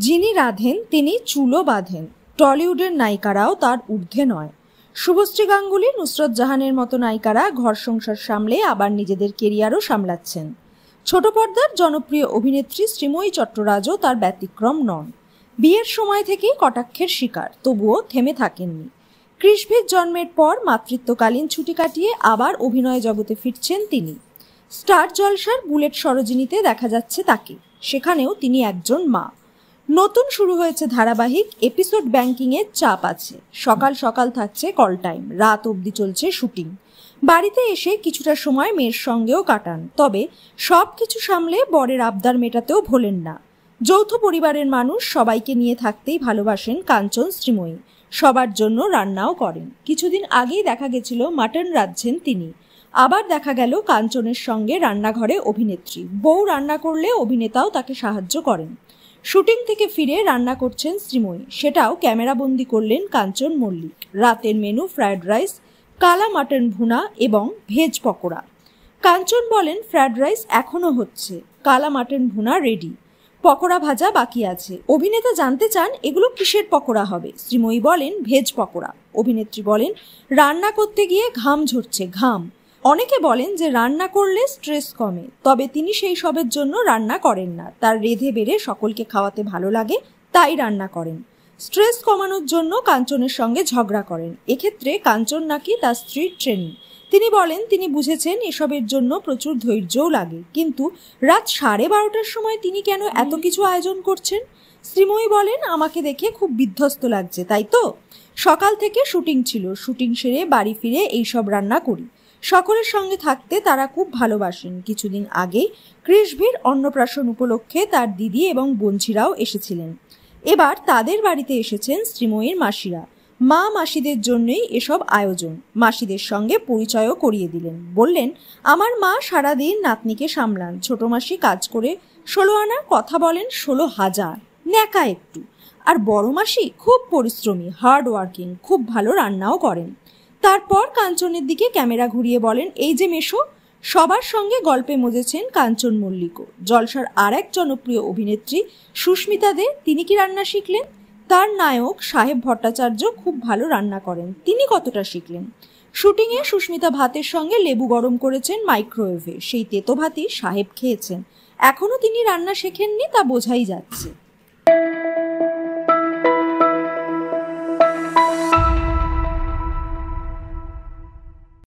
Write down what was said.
যিনি রাধেন তিনি চুলো বাঁধেন। টলিউডের নায়িকারাও তার ঊর্ধ্বে নয়। শুভশ্রী গাঙ্গুলি, নুসরত জাহানের মতো নায়িকারা ঘর সংসার সামলে আবার নিজেদের কেরিয়ারও সামলাচ্ছেন। ছোট পর্দার জনপ্রিয় অভিনেত্রী শ্রীময়ী চট্টরাজও তার ব্যতিক্রম নন। বিয়ের সময় থেকেই কটাক্ষের শিকার, তবুও থেমে থাকেননি। কৃষভির জন্মের পর মাতৃত্বকালীন ছুটি কাটিয়ে আবার অভিনয় জগতে ফিরছেন তিনি। স্টার জলসার বুলেট সরোজিনীতে দেখা যাচ্ছে তাকে, সেখানেও তিনি একজন মা। নতুন শুরু হয়েছে ধারাবাহিক এপিসোড ব্যাংকিংয়ের চাপ আছে। সকাল সকাল থাকছে কল টাইম, রাত অবধি চলছে শুটিং। বাড়িতে এসে কিছুটা সময় মেয়ের সঙ্গেও কাটান, তবে সব কিছু সামলে বরের আবদার মেটাতেও ভোলেন না। যৌথ পরিবারের মানুষ, সবাইকে নিয়ে থাকতেই ভালোবাসেন কাঞ্চন শ্রীময়ী। সবার জন্য রান্নাও করেন। কিছুদিন আগেই দেখা গেছিল মাটন রাঁধছেন তিনি। আবার দেখা গেল কাঞ্চনের সঙ্গে রান্নাঘরে অভিনেত্রী। বউ রান্না করলে অভিনেতাও তাকে সাহায্য করেন। শুটিং থেকে ফিরে রান্না করছেন শ্রীময়ী, সেটাও ক্যামেরাবন্দি করলেন কাঞ্চন মল্লিক। রাতের মেনু ফ্রায়েড রাইস, কালা মাটন ভুনা এবং ভেজ পকোড়া। কাঞ্চন বলেন ফ্রায়েড রাইস এখনো হচ্ছে, কালা মাটন ভুনা রেডি, পকোড়া ভাজা বাকি আছে। অভিনেতা জানতে চান এগুলো কিসের পকোড়া হবে। শ্রীময়ী বলেন ভেজ পকোড়া। অভিনেত্রী বলেন রান্না করতে গিয়ে ঘাম ঝরছে, ঘাম। অনেকে বলেন যে রান্না করলে স্ট্রেস কমে, তবে তিনি সেই সবের জন্য রান্না করেন না। তার রেঁধে বেড়ে সকলকে খাওয়াতে ভালো লাগে, তাই রান্না করেন। স্ট্রেস কমানোর জন্য কাঞ্চনের সঙ্গে ঝগড়া করেন। এক্ষেত্রে কাঞ্চন নাকি তার স্ত্রীর ট্রেনিং। তিনি বলেন তিনি বুঝেছেন এসবের জন্য প্রচুর ধৈর্যও লাগে, কিন্তু রাত 12:30টার সময় তিনি কেন এত কিছু আয়োজন করছেন। শ্রীময়ী বলেন আমাকে দেখে খুব বিধ্বস্ত লাগছে, তাই তো। সকাল থেকে শুটিং ছিল, শুটিং সেরে বাড়ি ফিরে এইসব রান্না করি। সকলের সঙ্গে থাকতে তারা খুব ভালোবাসেন। কিছুদিন আগেই কৃষভির অন্নপ্রাশন উপলক্ষে তার দিদি এবং বোনঝিরাও এসেছিলেন। এবার তাদের বাড়িতে এসেছেন শ্রীময়ীর মাসিরা। মা মাসিদের জন্যই এসব আয়োজন। মাসিদের সঙ্গে পরিচয়ও করিয়ে দিলেন। বললেন আমার মা সারাদিন নাতনিকে সামলান, ছোট মাসি কাজ করে 16 আনা, কথা বলেন 16,000, ন্যাকা একটু। আর বড় মাসি খুব পরিশ্রমী, হার্ড ওয়ার্কিং, খুব ভালো রান্নাও করেন। তারপর কাঞ্চনের দিকে ক্যামেরা ঘুরিয়ে বলেন এই যে মেশো। সবার সঙ্গে গল্পে মজেছেন কাঞ্চন মল্লিকও। জলসার আর এক জনপ্রিয় অভিনেত্রী সুস্মিতা দে, তিনি কি রান্না শিখলেন? তার নায়ক সাহেব ভট্টাচার্য খুব ভালো রান্না করেন, তিনি কতটা শিখলেন? শুটিংয়ে সুস্মিতা ভাতের সঙ্গে লেবু গরম করেছেন মাইক্রোওয়েভে, সেই তেতো ভাতই সাহেব খেয়েছেন। এখনো তিনি রান্না শেখেননি, তা বোঝাই যাচ্ছে।